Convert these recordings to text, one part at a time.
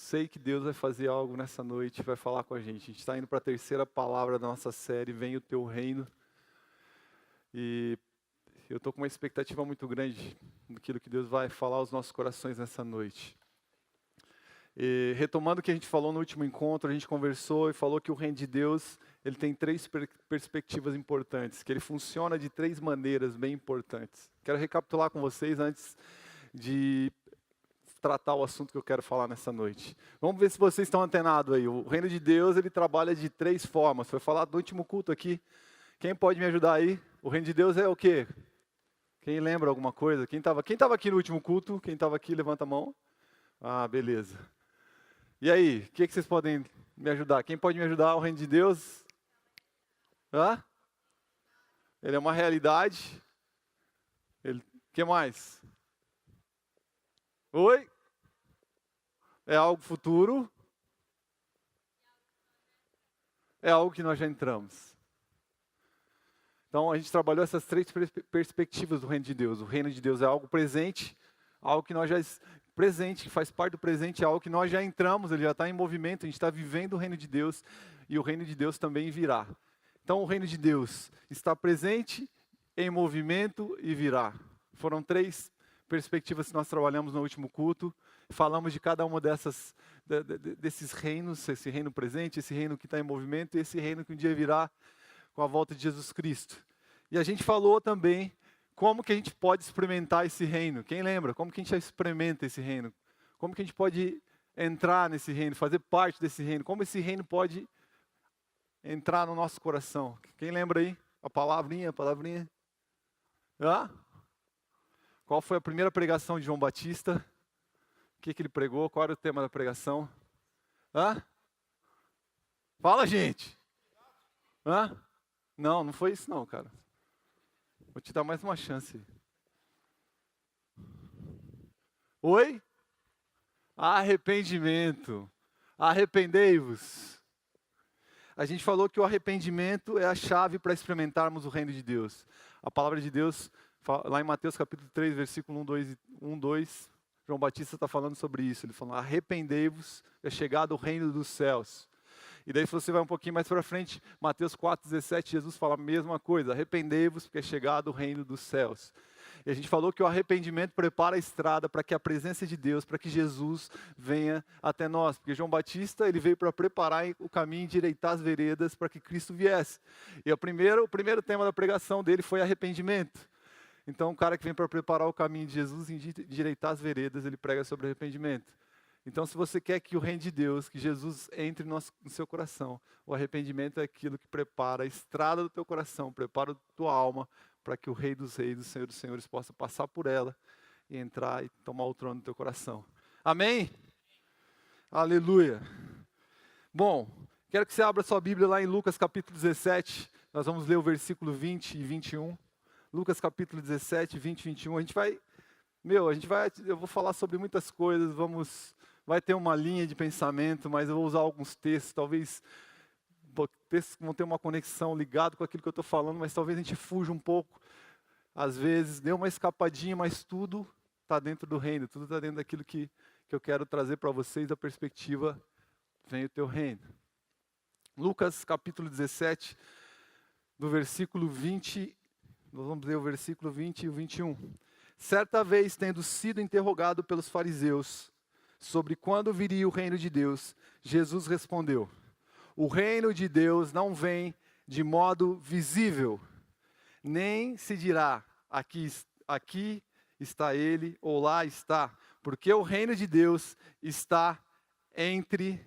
sei que Deus vai fazer algo nessa noite, vai falar com a gente. A gente está indo para a terceira palavra da nossa série, Vem o Teu Reino. E eu estou com uma expectativa muito grande daquilo que Deus vai falar aos nossos corações nessa noite. E, retomando o que a gente falou no último encontro, a gente conversou e falou que o reino de Deus, ele tem três perspectivas importantes, que ele funciona de três maneiras bem importantes. Quero recapitular com vocês antes de tratar o assunto que eu quero falar nessa noite. Vamos ver se vocês estão antenados aí. O reino de Deus, ele trabalha de três formas. Foi falado no último culto aqui. Quem pode me ajudar aí? O reino de Deus é o quê? Quem lembra alguma coisa? Quem estava aqui no último culto? Quem estava aqui, levanta a mão. Ah, beleza. E aí, o que vocês podem me ajudar? Quem pode me ajudar? O reino de Deus? Hã? Ele é uma realidade. O que mais? Oi? É algo futuro? É algo que nós já entramos. Então, a gente trabalhou essas três perspectivas do reino de Deus. O reino de Deus é algo presente, algo que nós já... presente, que faz parte do presente, é algo que nós já entramos, ele já está em movimento, a gente está vivendo o reino de Deus, e o reino de Deus também virá. Então, o reino de Deus está presente, em movimento e virá. Foram três perspectivas que nós trabalhamos no último culto, falamos de cada uma desses reinos, esse reino presente, esse reino que está em movimento, e esse reino que um dia virá com a volta de Jesus Cristo. E a gente falou também como que a gente pode experimentar esse reino. Quem lembra? Como que a gente experimenta esse reino? Como que a gente pode entrar nesse reino, fazer parte desse reino? Como esse reino pode entrar no nosso coração? Quem lembra aí? A palavrinha? Hã? Qual foi a primeira pregação de João Batista? O que ele pregou? Qual era o tema da pregação? Hã? Fala, gente! Hã? Não foi isso não, cara. Vou te dar mais uma chance. Oi? Arrependimento. Arrependei-vos. A gente falou que o arrependimento é a chave para experimentarmos o reino de Deus. A palavra de Deus, lá em Mateus capítulo 3, versículo 1, 2, João Batista está falando sobre isso. Ele falou, arrependei-vos, é chegado o reino dos céus. E daí se você vai um pouquinho mais para frente, Mateus 4,17, Jesus fala a mesma coisa. Arrependei-vos, porque é chegado o reino dos céus. E a gente falou que o arrependimento prepara a estrada para que a presença de Deus, para que Jesus venha até nós. Porque João Batista, ele veio para preparar o caminho, endireitar as veredas para que Cristo viesse. E o primeiro tema da pregação dele foi arrependimento. Então o cara que vem para preparar o caminho de Jesus, endireitar as veredas, ele prega sobre arrependimento. Então, se você quer que o reino de Deus, que Jesus entre no seu coração, o arrependimento é aquilo que prepara a estrada do teu coração, prepara a tua alma, para que o Rei dos Reis, o Senhor dos Senhores, possa passar por ela e entrar e tomar o trono do teu coração. Amém? Aleluia. Bom, quero que você abra sua Bíblia lá em Lucas capítulo 17, nós vamos ler o versículo 20 e 21. Lucas capítulo 17, 20 e 21. Eu vou falar sobre muitas coisas, vai ter uma linha de pensamento, mas eu vou usar alguns textos, talvez textos que vão ter uma conexão ligado com aquilo que eu estou falando, mas talvez a gente fuja um pouco, às vezes, dê uma escapadinha, mas tudo está dentro do reino, tudo está dentro daquilo que eu quero trazer para vocês, da perspectiva, vem o teu reino. Lucas capítulo 17, do versículo 20, nós vamos ler o versículo 20 e o 21. Certa vez, tendo sido interrogado pelos fariseus sobre quando viria o reino de Deus, Jesus respondeu, o reino de Deus não vem de modo visível, nem se dirá, aqui está ele, ou lá está, porque o reino de Deus está entre,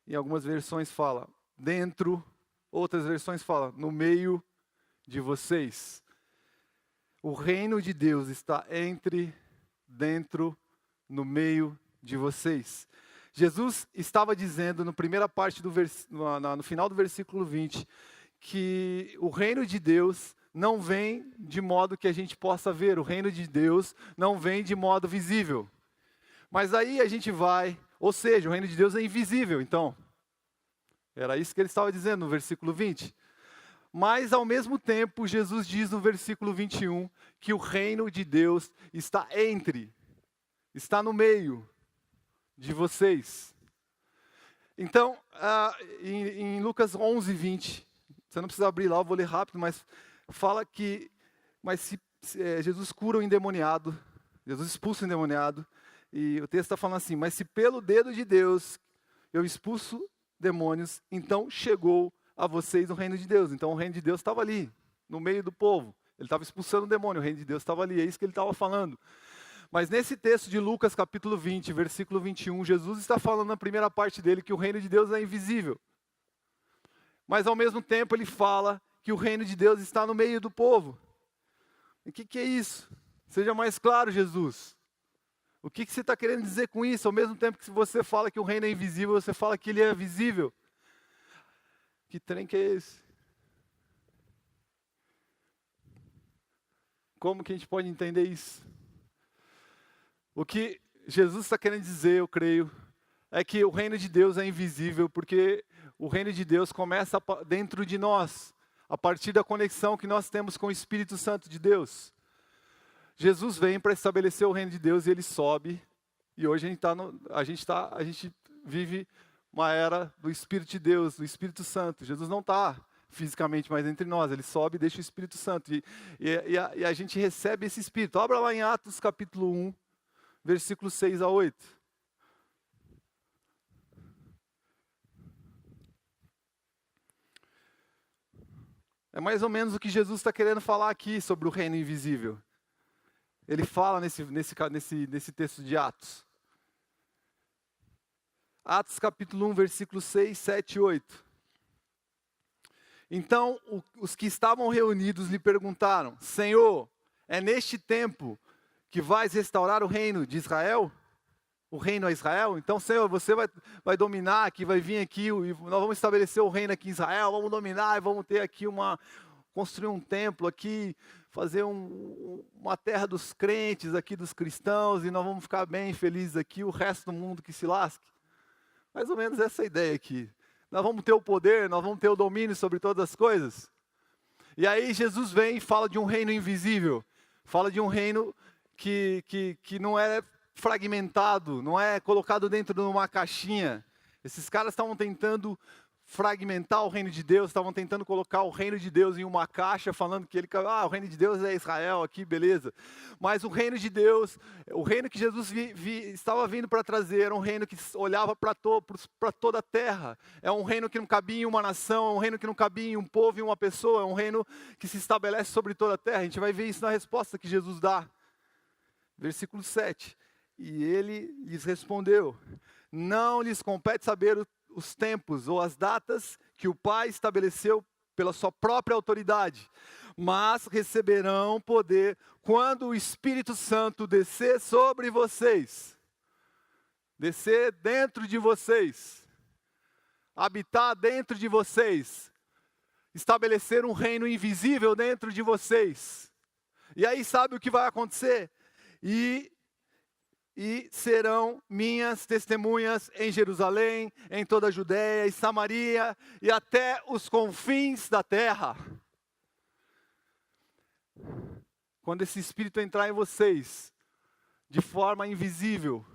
em algumas versões fala, dentro, outras versões fala, no meio de vocês. O reino de Deus está dentro, no meio de vocês. Jesus estava dizendo no final do versículo 20, que o reino de Deus não vem de modo que a gente possa ver, o reino de Deus não vem de modo visível. Mas aí a gente vai, ou seja, o reino de Deus é invisível, então. Era isso que ele estava dizendo no versículo 20. Mas, ao mesmo tempo, Jesus diz no versículo 21 que o reino de Deus está no meio, de vocês. Então, em Lucas 11, 20, você não precisa abrir lá, eu vou ler rápido, mas fala que Jesus cura o endemoniado, Jesus expulsa o endemoniado, e o texto está falando assim, mas se pelo dedo de Deus eu expulso demônios, então chegou a vocês o reino de Deus. Então o reino de Deus estava ali, no meio do povo. Ele estava expulsando o demônio, o reino de Deus estava ali, é isso que ele estava falando. Mas nesse texto de Lucas capítulo 20, versículo 21, Jesus está falando na primeira parte dele que o reino de Deus é invisível. Mas ao mesmo tempo ele fala que o reino de Deus está no meio do povo. E o que é isso? Seja mais claro, Jesus. O que você está querendo dizer com isso? Ao mesmo tempo que você fala que o reino é invisível, você fala que ele é visível. Que trem que é esse? Como que a gente pode entender isso? O que Jesus está querendo dizer, eu creio, é que o reino de Deus é invisível, porque o reino de Deus começa dentro de nós, a partir da conexão que nós temos com o Espírito Santo de Deus. Jesus vem para estabelecer o reino de Deus e ele sobe. E hoje a gente vive uma era do Espírito de Deus, do Espírito Santo. Jesus não está fisicamente mais entre nós, ele sobe e deixa o Espírito Santo. E a gente recebe esse Espírito. Abra lá em Atos capítulo 1, versículos 6 a 8. É mais ou menos o que Jesus está querendo falar aqui sobre o reino invisível. Ele fala nesse texto de Atos. Atos capítulo 1, versículos 6, 7 e 8. Então, os que estavam reunidos lhe perguntaram, Senhor, é neste tempo que vais restaurar o reino de Israel? O reino a Israel? Então, Senhor, você vai dominar aqui, vai vir aqui, e nós vamos estabelecer o reino aqui em Israel, vamos dominar e vamos ter aqui construir um templo aqui, fazer uma terra dos crentes aqui, dos cristãos, e nós vamos ficar bem felizes aqui, o resto do mundo que se lasque. Mais ou menos essa ideia aqui. Nós vamos ter o poder, nós vamos ter o domínio sobre todas as coisas. E aí Jesus vem e fala de um reino invisível, fala de um reino que não é fragmentado, não é colocado dentro de uma caixinha. Esses caras estavam tentando fragmentar o reino de Deus, estavam tentando colocar o reino de Deus em uma caixa, falando que o reino de Deus é Israel aqui, beleza. Mas o reino de Deus, o reino que Jesus estava vindo para trazer, era um reino que olhava para toda a terra. É um reino que não cabia em uma nação, é um reino que não cabia em um povo e uma pessoa, é um reino que se estabelece sobre toda a terra. A gente vai ver isso na resposta que Jesus dá. Versículo 7. E ele lhes respondeu, não lhes compete saber os tempos ou as datas que o Pai estabeleceu pela sua própria autoridade, mas receberão poder quando o Espírito Santo descer sobre vocês, descer dentro de vocês, habitar dentro de vocês, estabelecer um reino invisível dentro de vocês. E aí sabe o que vai acontecer? E serão minhas testemunhas em Jerusalém, em toda a Judéia e Samaria e até os confins da terra. Quando esse Espírito entrar em vocês, de forma invisível,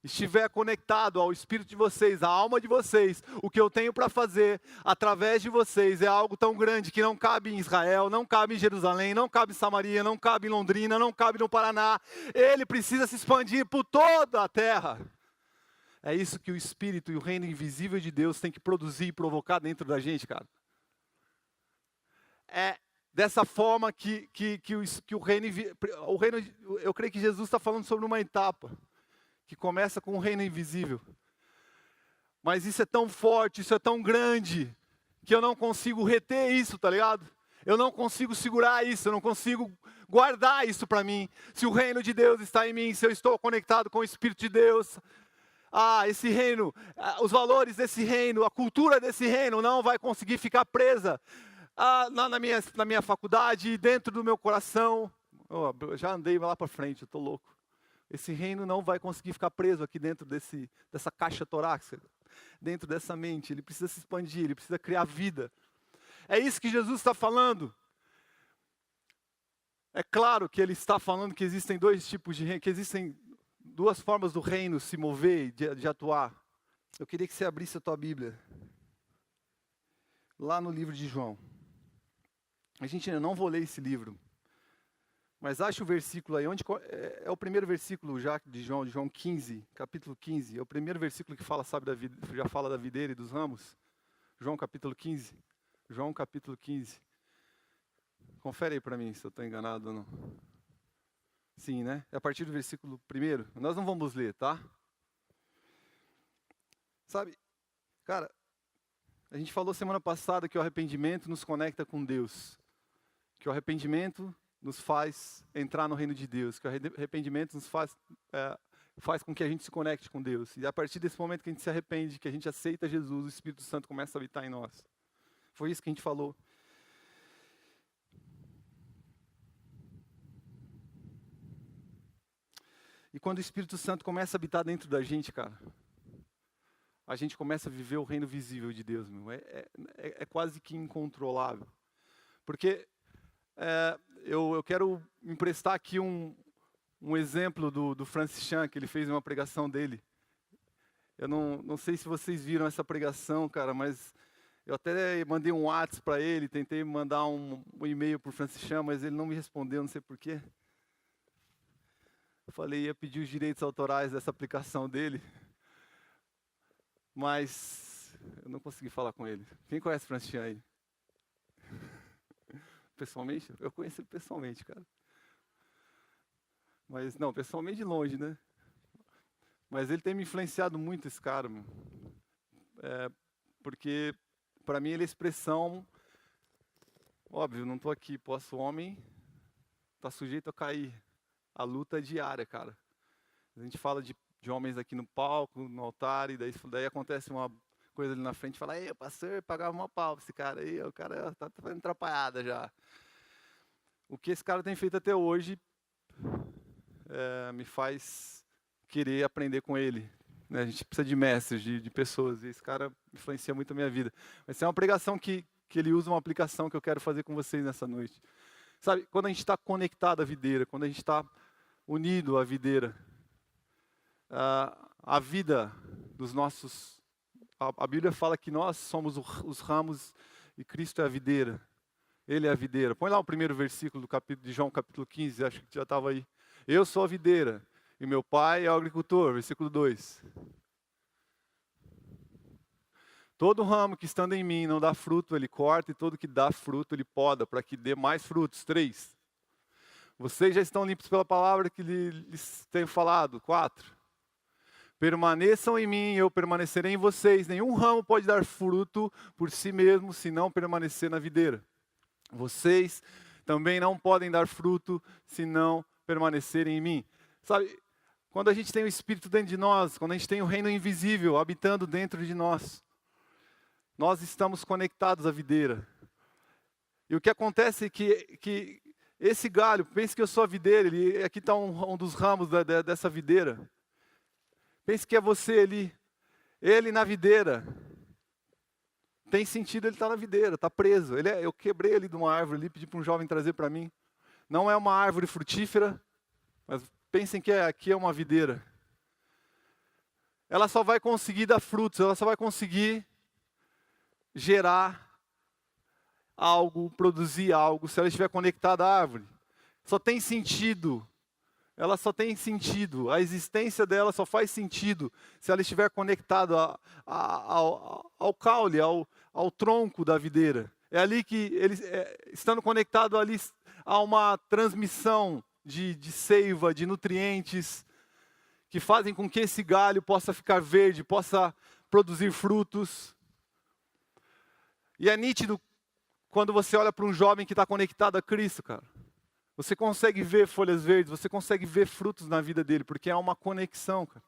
estiver conectado ao Espírito de vocês, à alma de vocês, o que eu tenho para fazer através de vocês é algo tão grande que não cabe em Israel, não cabe em Jerusalém, não cabe em Samaria, não cabe em Londrina, não cabe no Paraná. Ele precisa se expandir por toda a terra. É isso que o Espírito e o reino invisível de Deus tem que produzir e provocar dentro da gente, cara. É dessa forma que o reino, eu creio que Jesus está falando sobre uma etapa que começa com o reino invisível. Mas isso é tão forte, isso é tão grande, que eu não consigo reter isso, tá ligado? Eu não consigo segurar isso, eu não consigo guardar isso para mim. Se o reino de Deus está em mim, se eu estou conectado com o Espírito de Deus, esse reino, os valores desse reino, a cultura desse reino não vai conseguir ficar presa na minha faculdade, dentro do meu coração. Eu já andei lá para frente, eu estou louco. Esse reino não vai conseguir ficar preso aqui dentro dessa caixa torácica, dentro dessa mente. Ele precisa se expandir, ele precisa criar vida. É isso que Jesus está falando. É claro que ele está falando que existem dois tipos de reino, que existem duas formas do reino se mover, de atuar. Eu queria que você abrisse a tua Bíblia, lá no livro de João. A gente ainda não vou ler esse livro, mas acha o versículo aí, é o primeiro versículo já de João 15, capítulo 15, é o primeiro versículo que fala, sabe, já fala da videira e dos ramos. João capítulo 15. João capítulo 15. Confere aí para mim se eu estou enganado ou não. Sim, né? É a partir do versículo 1. Nós não vamos ler, tá? Sabe, cara, a gente falou semana passada que o arrependimento nos conecta com Deus. Que o arrependimento nos faz entrar no reino de Deus. Que o arrependimento nos faz com que a gente se conecte com Deus. E a partir desse momento que a gente se arrepende, que a gente aceita Jesus, o Espírito Santo começa a habitar em nós. Foi isso que a gente falou. E quando o Espírito Santo começa a habitar dentro da gente, cara, a gente começa a viver o reino visível de Deus, meu. É quase que incontrolável. Porque eu quero emprestar aqui um exemplo do Francis Chan, que ele fez uma pregação dele. Eu não sei se vocês viram essa pregação, cara, mas eu até mandei um WhatsApp para ele, tentei mandar um e-mail para o Francis Chan, mas ele não me respondeu, não sei porquê. Eu falei, ia pedir os direitos autorais dessa aplicação dele, mas eu não consegui falar com ele. Quem conhece o Francis Chan aí? Pessoalmente? Eu conheço ele pessoalmente, cara. Mas, não, pessoalmente de longe, né? Mas ele tem me influenciado muito, esse cara, meu. Porque, para mim, ele é expressão... Óbvio, não estou aqui, homem está sujeito a cair. A luta é diária, cara. A gente fala de homens aqui no palco, no altar, e daí acontece uma coisa ali na frente, fala, ei, pastor, pagava uma pau pra esse cara aí, o cara tá fazendo atrapalhada já. O que esse cara tem feito até hoje me faz querer aprender com ele. Né? A gente precisa de mestres, de pessoas, e esse cara influencia muito a minha vida. Mas é uma pregação que ele usa, uma aplicação que eu quero fazer com vocês nessa noite. Sabe, quando a gente está conectado à videira, quando a gente está unido à videira, a vida dos nossos... A Bíblia fala que nós somos os ramos e Cristo é a videira. Ele é a videira. Põe lá o primeiro versículo de João capítulo 15, acho que já estava aí. Eu sou a videira e meu pai é o agricultor, versículo 2. Todo ramo que estando em mim não dá fruto, ele corta, e todo que dá fruto, ele poda, para que dê mais frutos. 3. Vocês já estão limpos pela palavra que lhes tenho falado. 4. Permaneçam em mim, eu permanecerei em vocês. Nenhum ramo pode dar fruto por si mesmo, se não permanecer na videira. Vocês também não podem dar fruto, se não permanecerem em mim. Sabe, quando a gente tem o Espírito dentro de nós, quando a gente tem o reino invisível habitando dentro de nós, nós estamos conectados à videira. E o que acontece é que esse galho, pense que eu sou a videira, aqui está um dos ramos dessa videira. Pense que é você ali, ele na videira. Tem sentido ele estar na videira, está preso. Eu quebrei ele de uma árvore ali, pedi para um jovem trazer para mim. Não é uma árvore frutífera, mas pensem que aqui é uma videira. Ela só vai conseguir dar frutos, ela só vai conseguir gerar algo, produzir algo, se ela estiver conectada à árvore. Só tem sentido. Ela só tem sentido, a existência dela só faz sentido se ela estiver conectada ao caule, ao tronco da videira. É ali que, estando conectado ali, há uma transmissão de seiva, de nutrientes, que fazem com que esse galho possa ficar verde, possa produzir frutos. E é nítido quando você olha para um jovem que está conectado a Cristo, cara. Você consegue ver folhas verdes, você consegue ver frutos na vida dele, porque há uma conexão, cara.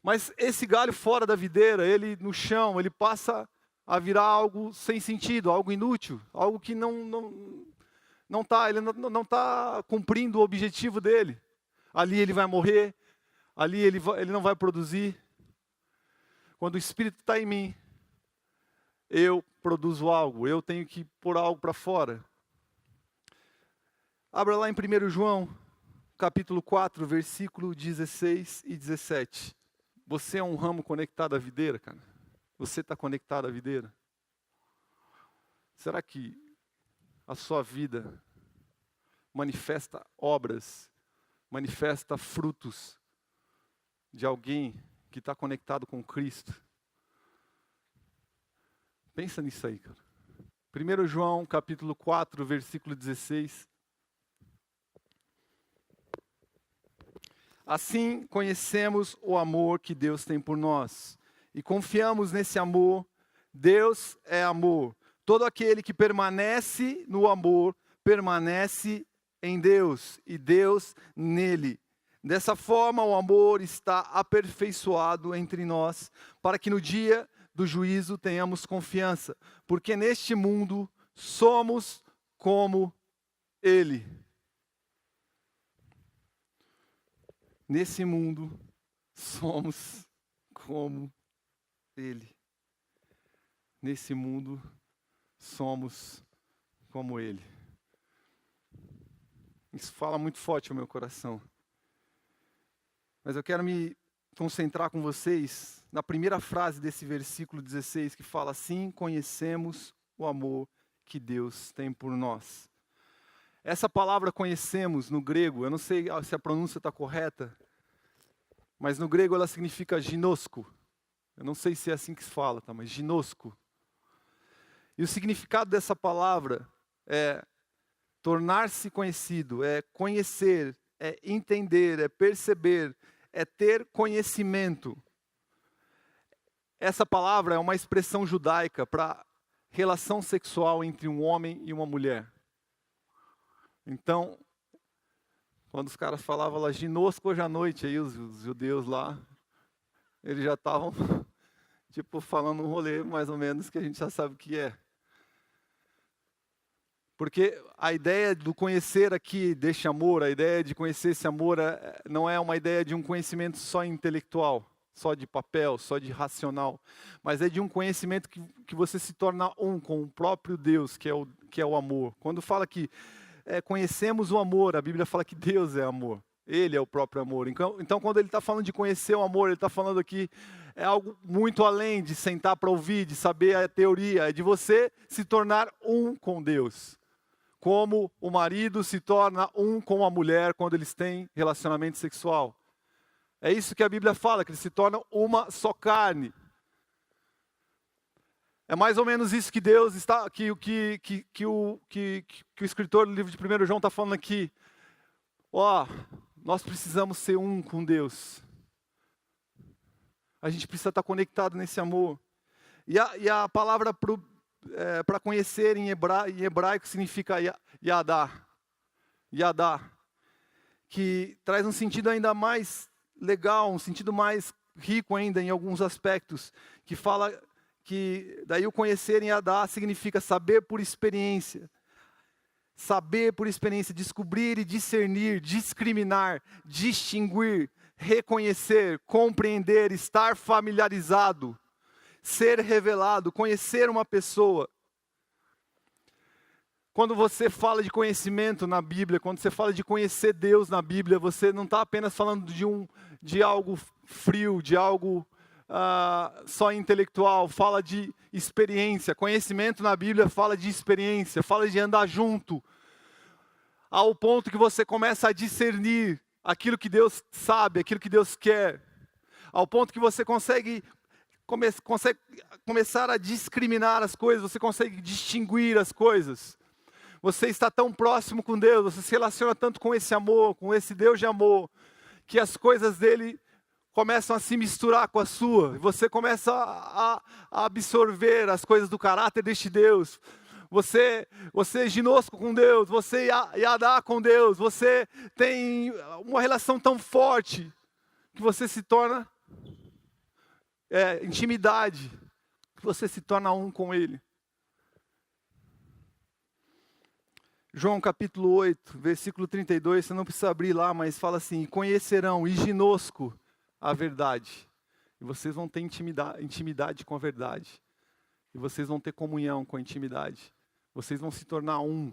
Mas esse galho fora da videira, ele no chão, ele passa a virar algo sem sentido, algo inútil, algo que ele não tá cumprindo o objetivo dele. Ali ele vai morrer, ali ele não vai produzir. Quando o Espírito está em mim, eu produzo algo, eu tenho que pôr algo para fora. Abra lá em 1 João, capítulo 4, versículo 16 e 17. Você é um ramo conectado à videira, cara? Você está conectado à videira? Será que a sua vida manifesta obras, manifesta frutos de alguém que está conectado com Cristo? Pensa nisso aí, cara. 1 João, capítulo 4, versículo 16. Assim conhecemos o amor que Deus tem por nós e confiamos nesse amor. Deus é amor. Todo aquele que permanece no amor, permanece em Deus e Deus nele. Dessa forma, o amor está aperfeiçoado entre nós, para que no dia do juízo tenhamos confiança, porque neste mundo somos como Ele. Nesse mundo somos como Ele. Nesse mundo somos como Ele. Isso fala muito forte ao meu coração. Mas eu quero me concentrar com vocês na primeira frase desse versículo 16, que fala assim: conhecemos o amor que Deus tem por nós. Essa palavra conhecemos no grego, eu não sei se a pronúncia está correta, mas no grego ela significa ginosco. Eu não sei se é assim que se fala, tá? Mas ginosco. E o significado dessa palavra é tornar-se conhecido, é conhecer, é entender, é perceber, é ter conhecimento. Essa palavra é uma expressão judaica para relação sexual entre um homem e uma mulher. Então, quando os caras falavam lá, ginosco hoje à noite, aí os judeus lá, eles já estavam, tipo, falando um rolê mais ou menos que a gente já sabe o que é. Porque a ideia do conhecer aqui deste amor, a ideia de conhecer esse amor, não é uma ideia de um conhecimento só intelectual, só de papel, só de racional, mas é de um conhecimento que você se torna um com o próprio Deus, que é o amor. Quando fala que conhecemos o amor, a Bíblia fala que Deus é amor. Ele é o próprio amor. Então quando ele está falando de conhecer o amor, ele está falando aqui, é algo muito além de sentar para ouvir, de saber a teoria, é de você se tornar um com Deus. Como o marido se torna um com a mulher quando eles têm relacionamento sexual. É isso que a Bíblia fala, que eles se tornam uma só carne. É mais ou menos isso que Deus está, que o escritor do livro de 1 João está falando aqui. Nós precisamos ser um com Deus. A gente precisa estar conectado nesse amor. E a palavra para conhecer em hebraico significa yadá. Yadá. Que traz um sentido ainda mais legal, um sentido mais rico ainda em alguns aspectos. Que fala que daí o conhecer em yadá significa saber por experiência. Saber por experiência, descobrir e discernir, discriminar, distinguir, reconhecer, compreender, estar familiarizado, ser revelado, conhecer uma pessoa. Quando você fala de conhecimento na Bíblia, quando você fala de conhecer Deus na Bíblia, você não está apenas falando de algo frio, de algo só intelectual, fala de experiência. Conhecimento na Bíblia fala de experiência, fala de andar junto, ao ponto que você começa a discernir aquilo que Deus sabe, aquilo que Deus quer, ao ponto que você consegue começar a discriminar as coisas, você consegue distinguir as coisas. Você está tão próximo com Deus, você se relaciona tanto com esse amor, com esse Deus de amor, que as coisas dele começam a se misturar com a sua. Você começa a absorver as coisas do caráter deste Deus. Você é ginosco com Deus, você yadá com Deus, você tem uma relação tão forte que você se torna intimidade, que você se torna um com Ele. João capítulo 8, versículo 32, você não precisa abrir lá, mas fala assim: conhecerão e ginosco a verdade. E vocês vão ter intimidade com a verdade. E vocês vão ter comunhão com a intimidade. Vocês vão se tornar um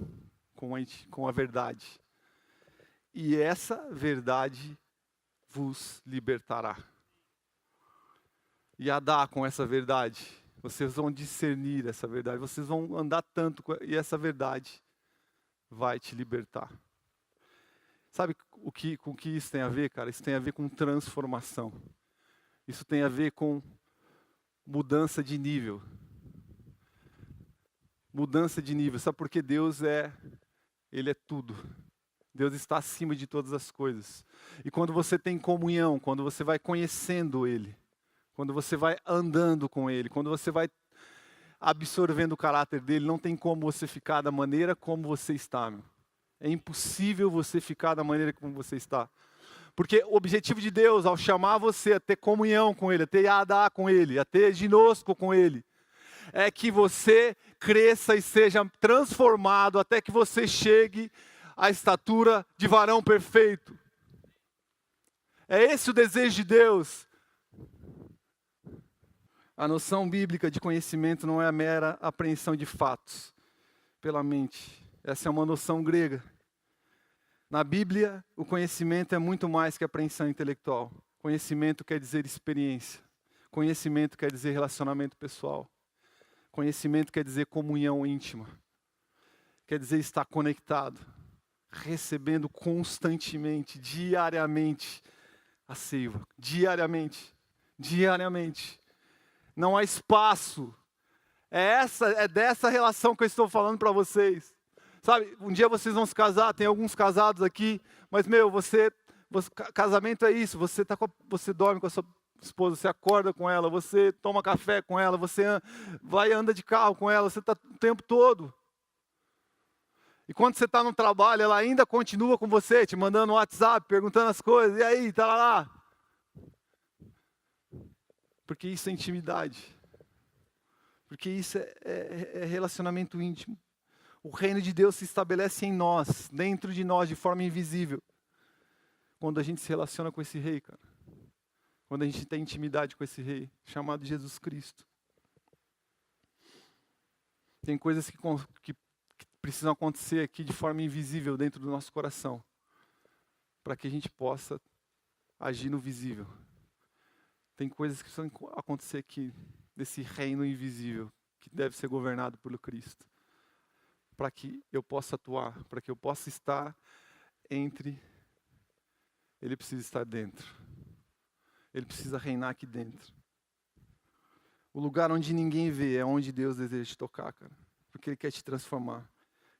com a verdade. e essa verdade vos libertará. E andar com essa verdade, vocês vão discernir essa verdade, vocês vão andar tanto e essa verdade vai te libertar. Sabe com que isso tem a ver, cara? Isso tem a ver com transformação. Isso tem a ver com mudança de nível. Mudança de nível. Sabe por que Ele é tudo. Deus está acima de todas as coisas. E quando você tem comunhão, quando você vai conhecendo Ele, quando você vai andando com Ele, quando você vai absorvendo o caráter dEle, não tem como você ficar da maneira como você está, meu. É impossível você ficar da maneira como você está. Porque o objetivo de Deus, ao chamar você a ter comunhão com Ele, a ter yadá com Ele, a ter ginosco com Ele, é que você cresça e seja transformado até que você chegue à estatura de varão perfeito. É esse o desejo de Deus. A noção bíblica de conhecimento não é a mera apreensão de fatos pela mente. Essa é uma noção grega. Na Bíblia, o conhecimento é muito mais que apreensão intelectual. Conhecimento quer dizer experiência. Conhecimento quer dizer relacionamento pessoal. Conhecimento quer dizer comunhão íntima. Quer dizer estar conectado, recebendo constantemente, diariamente, a seiva. Diariamente. Não há espaço. É dessa relação que eu estou falando para vocês. Sabe, um dia vocês vão se casar, tem alguns casados aqui, mas, casamento é isso, você dorme com a sua esposa, você acorda com ela, você toma café com ela, você anda de carro com ela, você está o tempo todo. E quando você está no trabalho, ela ainda continua com você, te mandando um WhatsApp, perguntando as coisas, e aí, tá lá. Porque isso é intimidade. Porque isso é relacionamento íntimo. O reino de Deus se estabelece em nós, dentro de nós, de forma invisível. Quando a gente se relaciona com esse rei, cara. Quando a gente tem intimidade com esse rei, chamado Jesus Cristo. Tem coisas que precisam acontecer aqui de forma invisível dentro do nosso coração. Para que a gente possa agir no visível. Tem coisas que precisam acontecer aqui, desse reino invisível, que deve ser governado pelo Cristo. Para que eu possa atuar, para que eu possa estar entre, Ele precisa estar dentro. Ele precisa reinar aqui dentro. O lugar onde ninguém vê é onde Deus deseja te tocar, cara. Porque Ele quer te transformar.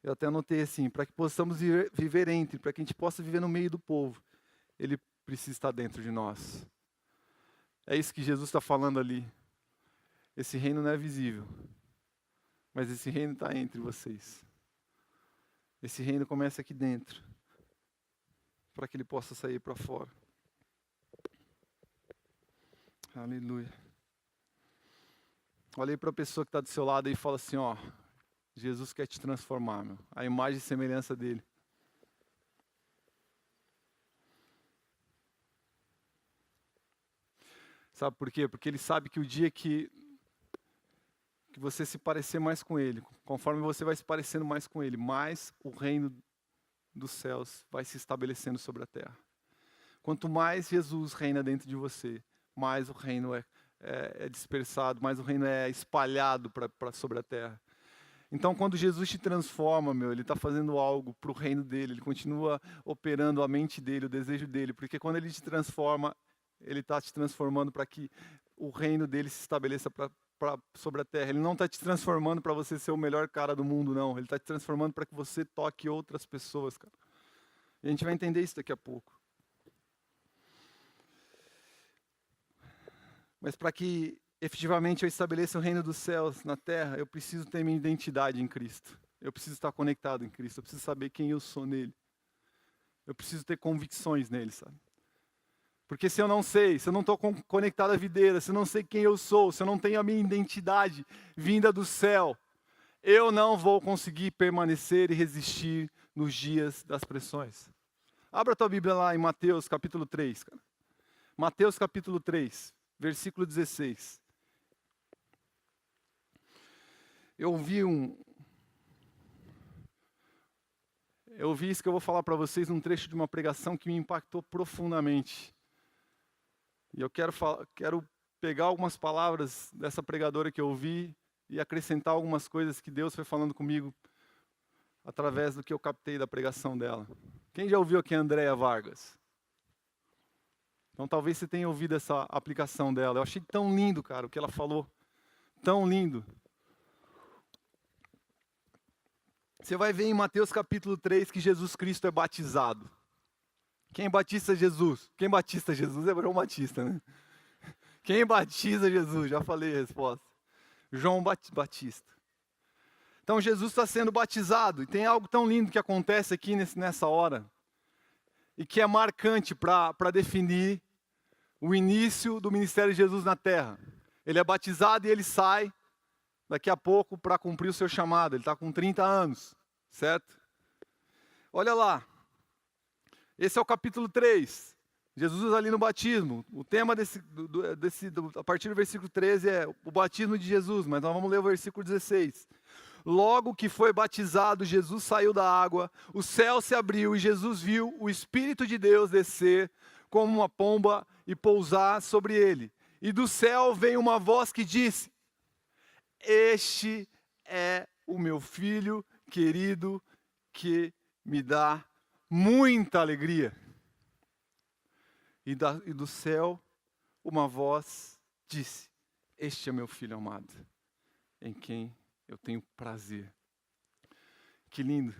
Eu até anotei assim, para que possamos viver entre, para que a gente possa viver no meio do povo, Ele precisa estar dentro de nós. É isso que Jesus está falando ali. Esse reino não é visível, mas esse reino está entre vocês. Esse reino começa aqui dentro, para que ele possa sair para fora. Aleluia. Olha aí para a pessoa que está do seu lado e fala assim, ó, Jesus quer te transformar, meu. A imagem e semelhança dele. Sabe por quê? Porque ele sabe que o dia que você se parecer mais com ele, conforme você vai se parecendo mais com ele, mais o reino dos céus vai se estabelecendo sobre a terra. Quanto mais Jesus reina dentro de você, mais o reino é dispersado, mais o reino é espalhado sobre a terra. Então, quando Jesus te transforma, Ele está fazendo algo para o reino dele, ele continua operando a mente dele, o desejo dele, porque quando ele te transforma, ele está te transformando para que o reino dele se estabeleça sobre a terra. Ele não está te transformando para você ser o melhor cara do mundo, não. Ele está te transformando para que você toque outras pessoas, cara. E a gente vai entender isso daqui a pouco. Mas para que efetivamente eu estabeleça o reino dos céus na terra, eu preciso ter minha identidade em Cristo. Eu preciso estar conectado em Cristo. Eu preciso saber quem eu sou nele. Eu preciso ter convicções nele, sabe? Porque se eu não sei, se eu não estou conectado à videira, se eu não sei quem eu sou, se eu não tenho a minha identidade vinda do céu, eu não vou conseguir permanecer e resistir nos dias das pressões. Abra a tua Bíblia lá em Mateus capítulo 3, cara. Mateus capítulo 3, versículo 16. Eu ouvi eu vi isso que eu vou falar para vocês num trecho de uma pregação que me impactou profundamente. E eu quero pegar algumas palavras dessa pregadora que eu ouvi e acrescentar algumas coisas que Deus foi falando comigo através do que eu captei da pregação dela. Quem já ouviu aqui a Andréa Vargas? Então talvez você tenha ouvido essa aplicação dela. Eu achei tão lindo, cara, o que ela falou. Tão lindo. Você vai ver em Mateus capítulo 3 que Jesus Cristo é batizado. Quem batiza Jesus? Quem batiza Jesus é João Batista, né? Quem batiza Jesus? Já falei a resposta. João Batista. Então Jesus está sendo batizado. E tem algo tão lindo que acontece aqui nessa hora. E que é marcante para definir o início do ministério de Jesus na terra. Ele é batizado e ele sai daqui a pouco para cumprir o seu chamado. Ele está com 30 anos, certo? Olha lá. Esse é o capítulo 3. Jesus ali no batismo. O tema a partir do versículo 13 é o batismo de Jesus, mas nós vamos ler o versículo 16. Logo que foi batizado, Jesus saiu da água, o céu se abriu e Jesus viu o Espírito de Deus descer como uma pomba e pousar sobre ele. E do céu veio uma voz que disse: Este é o meu filho querido que me dá muita alegria. E do céu uma voz disse: Este é meu filho amado, em quem eu tenho prazer. Que lindo,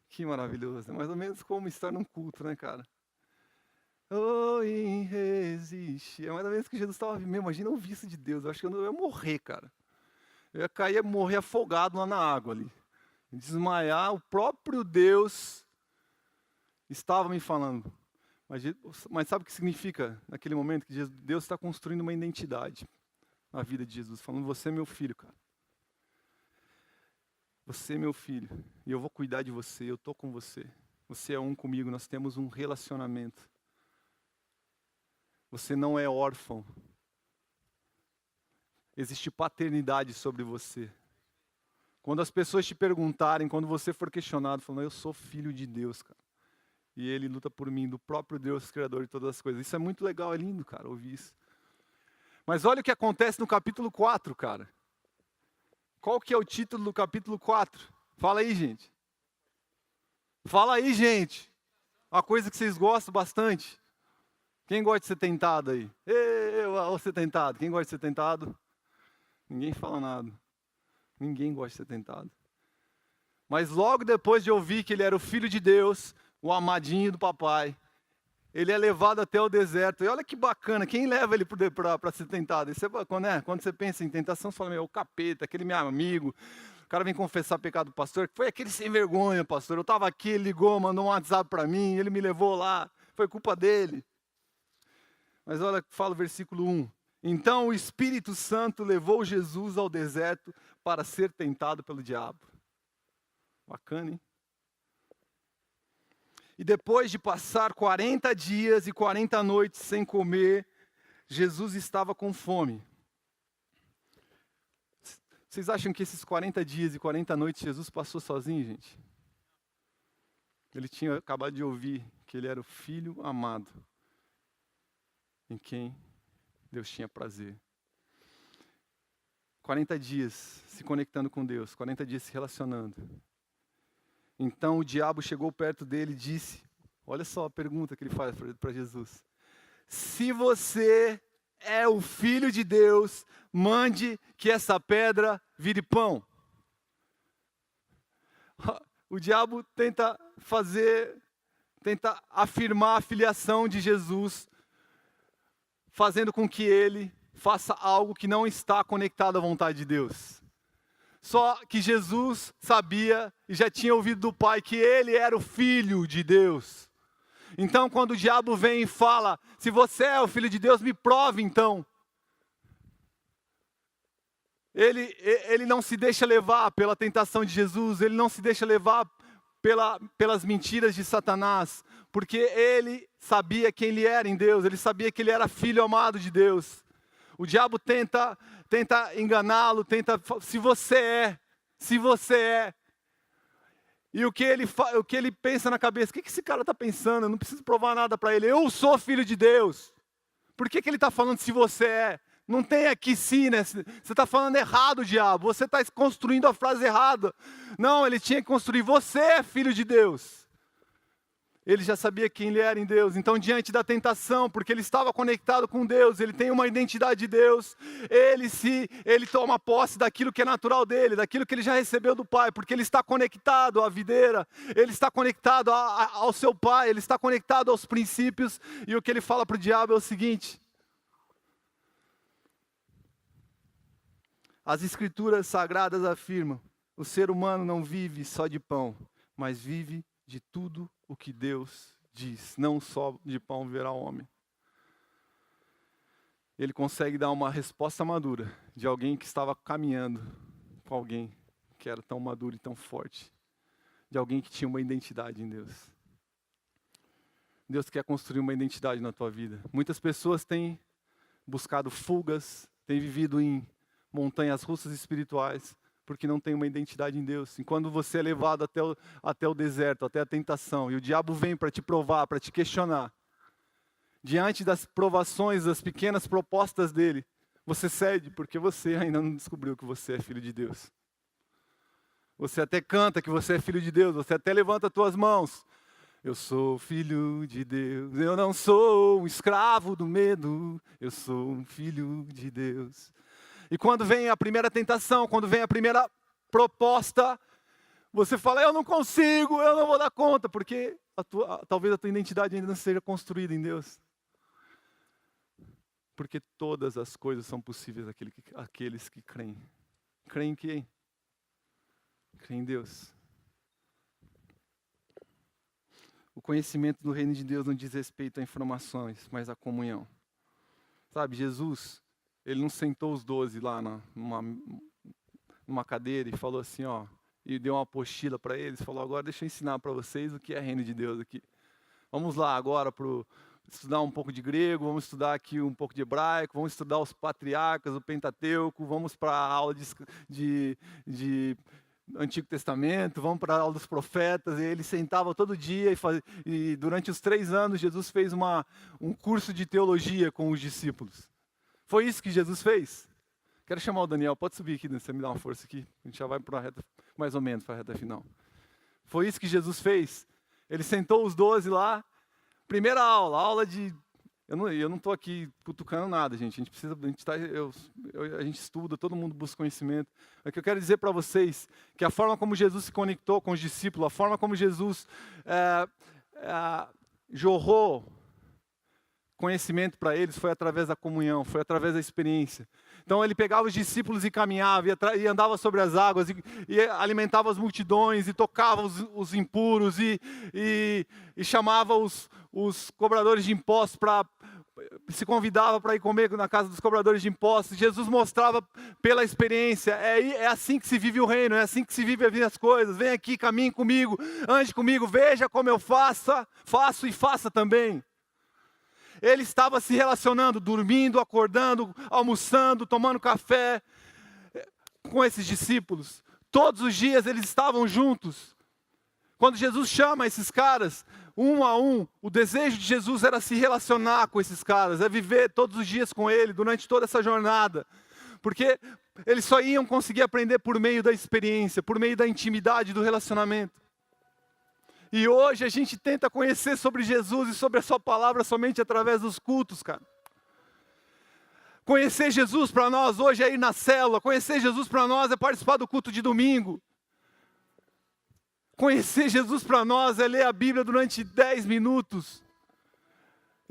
que maravilhoso. É mais ou menos como estar num culto, né, cara? Oh, irresistível. É mais ou menos que Jesus estava vivendo. Imagina o vício de Deus. Eu acho que eu ia morrer, cara. Eu ia cair, morrer afogado lá na água ali. Desmaiar. O próprio Deus estava me falando. Mas sabe o que significa naquele momento? Que Deus está construindo uma identidade na vida de Jesus. Falando: você é meu filho, cara. Você é meu filho. E eu vou cuidar de você. Eu estou com você. Você é um comigo. Nós temos um relacionamento. Você não é órfão. Existe paternidade sobre você. Quando as pessoas te perguntarem, quando você for questionado, falando: eu sou filho de Deus, cara. E Ele luta por mim, do próprio Deus, Criador de todas as coisas. Isso é muito legal, é lindo, cara, ouvir isso. Mas olha o que acontece no capítulo 4, cara. Qual que é o título do capítulo 4? Fala aí, gente. Fala aí, gente. Uma coisa que vocês gostam bastante. Quem gosta de ser tentado aí? Eu vou ser tentado. Quem gosta de ser tentado? Ninguém fala nada. Ninguém gosta de ser tentado. Mas logo depois de ouvir que ele era o Filho de Deus, o amadinho do papai, ele é levado até o deserto. E olha que bacana, quem leva ele para ser tentado? Isso é bacana, né? Quando você pensa em tentação, você fala: meu, o capeta, aquele meu amigo. O cara vem confessar pecado do pastor. Foi aquele sem vergonha, pastor. Eu estava aqui, ele ligou, mandou um WhatsApp para mim, ele me levou lá. Foi culpa dele. Mas olha, fala o versículo 1. Então o Espírito Santo levou Jesus ao deserto para ser tentado pelo diabo. Bacana, hein? E depois de passar 40 dias e 40 noites sem comer, Jesus estava com fome. Vocês acham que esses 40 dias e 40 noites Jesus passou sozinho, gente? Ele tinha acabado de ouvir que ele era o Filho amado, em quem Deus tinha prazer. 40 dias se conectando com Deus, 40 dias se relacionando. Então o diabo chegou perto dele e disse, olha só a pergunta que ele faz para Jesus: se você é o Filho de Deus, mande que essa pedra vire pão. O diabo tenta afirmar a filiação de Jesus, fazendo com que ele faça algo que não está conectado à vontade de Deus. Só que Jesus sabia e já tinha ouvido do Pai que ele era o Filho de Deus. Então, quando o diabo vem e fala: se você é o Filho de Deus, me prove então. Ele não se deixa levar pela tentação de Jesus, ele não se deixa levar pelas mentiras de Satanás, porque ele sabia quem ele era em Deus, ele sabia que ele era filho amado de Deus. O diabo tenta enganá-lo, se você é. E o que ele pensa na cabeça? O que esse cara está pensando? Eu não preciso provar nada para ele. Eu sou filho de Deus. Por que ele está falando se você é? Não tem aqui sim, né? Você está falando errado, diabo. Você está construindo a frase errada. Não, ele tinha que construir. Você é filho de Deus. Ele já sabia quem ele era em Deus. Então, diante da tentação, porque ele estava conectado com Deus, ele tem uma identidade de Deus, ele toma posse daquilo que é natural dele, daquilo que ele já recebeu do Pai, porque ele está conectado à videira, ele está conectado ao seu Pai, ele está conectado aos princípios, e o que ele fala para o diabo é o seguinte: as Escrituras Sagradas afirmam: o ser humano não vive só de pão, mas vive de tudo o que Deus diz. Não só de pão viverá o homem. Ele consegue dar uma resposta madura de alguém que estava caminhando com alguém que era tão maduro e tão forte. De alguém que tinha uma identidade em Deus. Deus quer construir uma identidade na tua vida. Muitas pessoas têm buscado fugas, têm vivido em montanhas russas espirituais, porque não tem uma identidade em Deus. E quando você é levado até o deserto, até a tentação, e o diabo vem para te provar, para te questionar, diante das provações, das pequenas propostas dele, você cede, porque você ainda não descobriu que você é filho de Deus. Você até canta que você é filho de Deus, você até levanta as tuas mãos. Eu sou filho de Deus, eu não sou um escravo do medo, eu sou um filho de Deus. E quando vem a primeira tentação, quando vem a primeira proposta, você fala: eu não consigo, eu não vou dar conta, porque talvez a tua identidade ainda não seja construída em Deus. Porque todas as coisas são possíveis àqueles que creem. Creem em quem? Creem em Deus. O conhecimento do reino de Deus não diz respeito a informações, mas a comunhão. Sabe, Jesus, ele não sentou os 12 lá numa cadeira e falou assim, e deu uma apostila para eles, falou: agora deixa eu ensinar para vocês o que é reino de Deus aqui. Vamos lá agora para estudar um pouco de grego, vamos estudar aqui um pouco de hebraico, vamos estudar os patriarcas, o Pentateuco, vamos para a aula de Antigo Testamento, vamos para a aula dos profetas. E ele sentava todo dia e durante os 3 anos Jesus fez um curso de teologia com os discípulos. Foi isso que Jesus fez. Quero chamar o Daniel, pode subir aqui, você me dá uma força aqui. A gente já vai para a reta, mais ou menos, para a reta final. Foi isso que Jesus fez. Ele sentou os 12 lá, primeira aula de... Eu não estou aqui cutucando nada, gente. A gente estuda, todo mundo busca conhecimento. O que eu quero dizer para vocês, que a forma como Jesus se conectou com os discípulos, a forma como Jesus jorrou conhecimento para eles, foi através da comunhão, foi através da experiência. Então ele pegava os discípulos e caminhava, e andava sobre as águas, e alimentava as multidões, e tocava os impuros, e chamava os cobradores de impostos se convidava para ir comer na casa dos cobradores de impostos. Jesus mostrava pela experiência: é assim que se vive o reino, é assim que se vive as coisas. Vem aqui, caminhe comigo, ande comigo, veja como eu faço e faça também. Ele estava se relacionando, dormindo, acordando, almoçando, tomando café com esses discípulos. Todos os dias eles estavam juntos. Quando Jesus chama esses caras, um a um, o desejo de Jesus era se relacionar com esses caras, é viver todos os dias com ele, durante toda essa jornada. Porque eles só iam conseguir aprender por meio da experiência, por meio da intimidade, do relacionamento. E hoje a gente tenta conhecer sobre Jesus e sobre a sua palavra somente através dos cultos, cara. Conhecer Jesus para nós hoje é ir na célula. Conhecer Jesus para nós é participar do culto de domingo. Conhecer Jesus para nós é ler a Bíblia durante 10 minutos.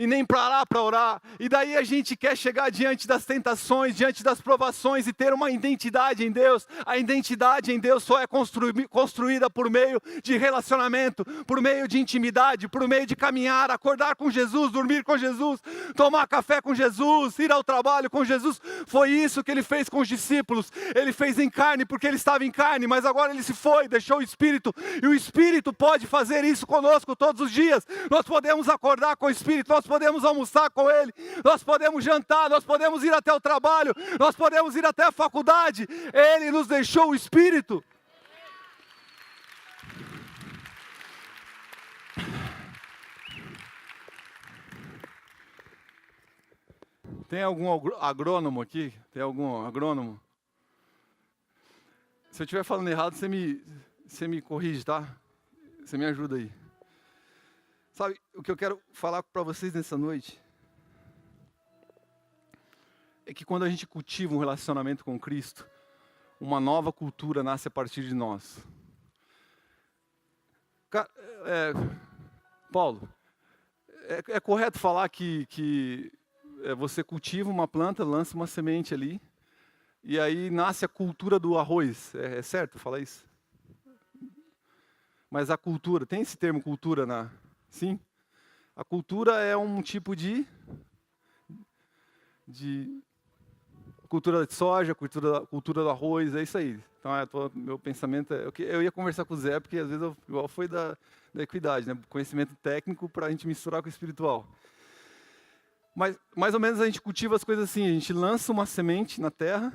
E nem parar para orar. E daí a gente quer chegar diante das tentações, diante das provações e ter uma identidade em Deus. A identidade em Deus só é construída por meio de relacionamento, por meio de intimidade, por meio de caminhar, acordar com Jesus, dormir com Jesus, tomar café com Jesus, ir ao trabalho com Jesus. Foi isso que ele fez com os discípulos. Ele fez em carne porque ele estava em carne, mas agora ele se foi, deixou o Espírito. E o Espírito pode fazer isso conosco todos os dias. Nós podemos acordar com o Espírito, nós podemos almoçar com Ele, nós podemos jantar, nós podemos ir até o trabalho, nós podemos ir até a faculdade. Ele nos deixou o Espírito. Tem algum agrônomo aqui? Tem algum agrônomo? Se eu estiver falando errado, você me corrige, tá? Você me ajuda aí. Sabe, o que eu quero falar para vocês nessa noite é que quando a gente cultiva um relacionamento com Cristo, uma nova cultura nasce a partir de nós. Paulo, é correto falar que você cultiva uma planta, lança uma semente ali, e aí nasce a cultura do arroz. É certo falar isso? Mas a cultura, tem esse termo cultura sim? A cultura é um tipo de cultura de soja, cultura do arroz, é isso aí. Então, meu pensamento é... Eu ia conversar com o Zé, porque às vezes igual foi da equidade, né? Conhecimento técnico para a gente misturar com o espiritual. Mas, mais ou menos, a gente cultiva as coisas assim. A gente lança uma semente na terra,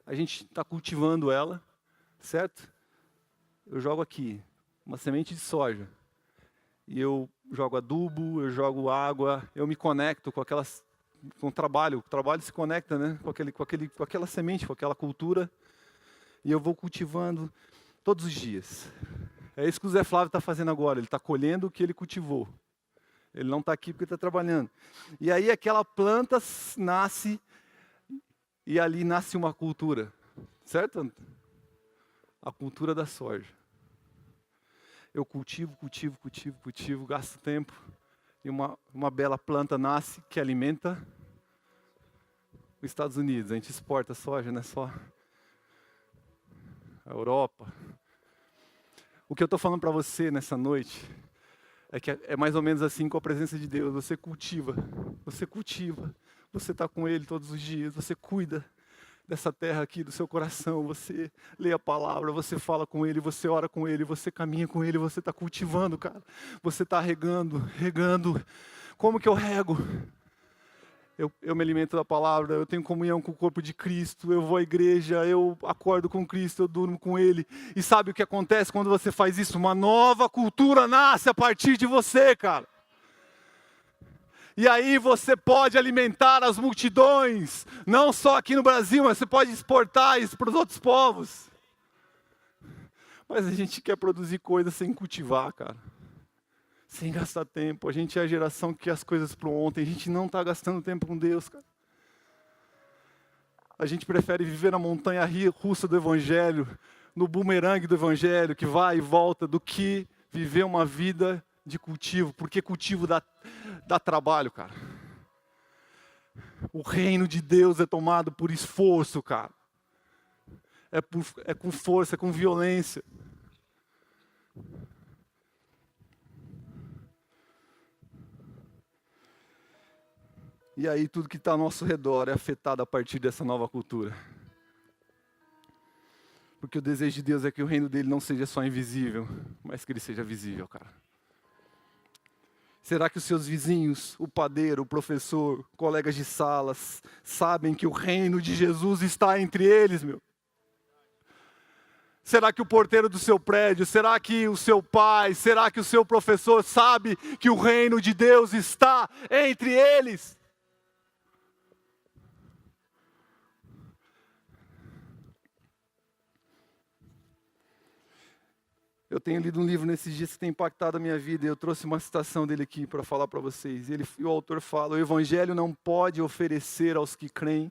a gente está cultivando ela, certo? Eu jogo aqui uma semente de soja. E eu jogo adubo, eu jogo água, eu me conecto com o trabalho se conecta, né? com aquela semente, com aquela cultura, e eu vou cultivando todos os dias. É isso que o Zé Flávio está fazendo agora, ele está colhendo o que ele cultivou. Ele não está aqui porque está trabalhando. E aí aquela planta nasce, e ali nasce uma cultura, certo? A cultura da soja. Eu cultivo, gasto tempo, e uma bela planta nasce que alimenta os Estados Unidos. A gente exporta soja, não é só a Europa. O que eu estou falando para você nessa noite é que é mais ou menos assim com a presença de Deus. Você cultiva, você está com Ele todos os dias, você cuida dessa terra aqui, do seu coração, você lê a palavra, você fala com Ele, você ora com Ele, você caminha com Ele, você está cultivando, cara. Você está regando. Como que eu rego? Eu me alimento da palavra, eu tenho comunhão com o corpo de Cristo, eu vou à igreja, eu acordo com Cristo, eu durmo com Ele. E sabe o que acontece quando você faz isso? Uma nova cultura nasce a partir de você, cara. E aí você pode alimentar as multidões, não só aqui no Brasil, mas você pode exportar isso para os outros povos. Mas a gente quer produzir coisas sem cultivar, cara. Sem gastar tempo. A gente é a geração que quer as coisas para ontem. A gente não está gastando tempo com Deus, cara. A gente prefere viver na montanha russa do Evangelho, no bumerangue do Evangelho, que vai e volta, do que viver uma vida de cultivo, porque cultivo dá trabalho, cara. O reino de Deus é tomado por esforço, cara. É com força, é com violência. E aí tudo que está ao nosso redor é afetado a partir dessa nova cultura. Porque o desejo de Deus é que o reino dele não seja só invisível, mas que ele seja visível, cara. Será que os seus vizinhos, o padeiro, o professor, colegas de salas, sabem que o reino de Jesus está entre eles, meu? Será que o porteiro do seu prédio, será que o seu pai, será que o seu professor sabe que o reino de Deus está entre eles? Eu tenho lido um livro nesses dias que tem impactado a minha vida, e eu trouxe uma citação dele aqui para falar para vocês. E o autor fala: o Evangelho não pode oferecer aos que creem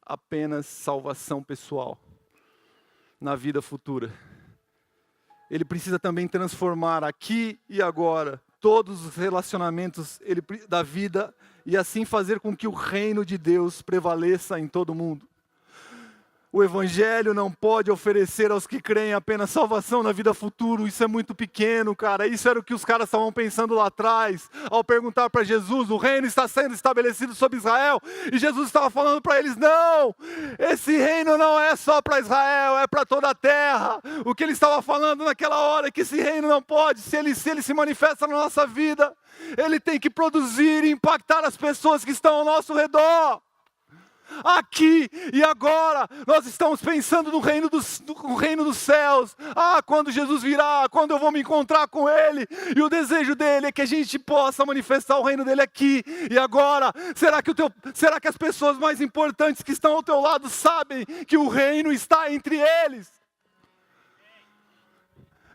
apenas salvação pessoal na vida futura. Ele precisa também transformar aqui e agora todos os relacionamentos da vida e assim fazer com que o reino de Deus prevaleça em todo mundo. O Evangelho não pode oferecer aos que creem apenas salvação na vida futura. Isso é muito pequeno, cara. Isso era o que os caras estavam pensando lá atrás, ao perguntar para Jesus: o reino está sendo estabelecido sobre Israel. E Jesus estava falando para eles: não, esse reino não é só para Israel, é para toda a terra. O que ele estava falando naquela hora é que esse reino não pode, se ele se manifesta na nossa vida, ele tem que produzir e impactar as pessoas que estão ao nosso redor. aqui e agora. Nós estamos pensando no reino dos céus. Quando Jesus virá, quando eu vou me encontrar com Ele. E o desejo dele é que a gente possa manifestar o reino dele aqui e agora. Será que as pessoas mais importantes que estão ao teu lado sabem que o reino está entre eles?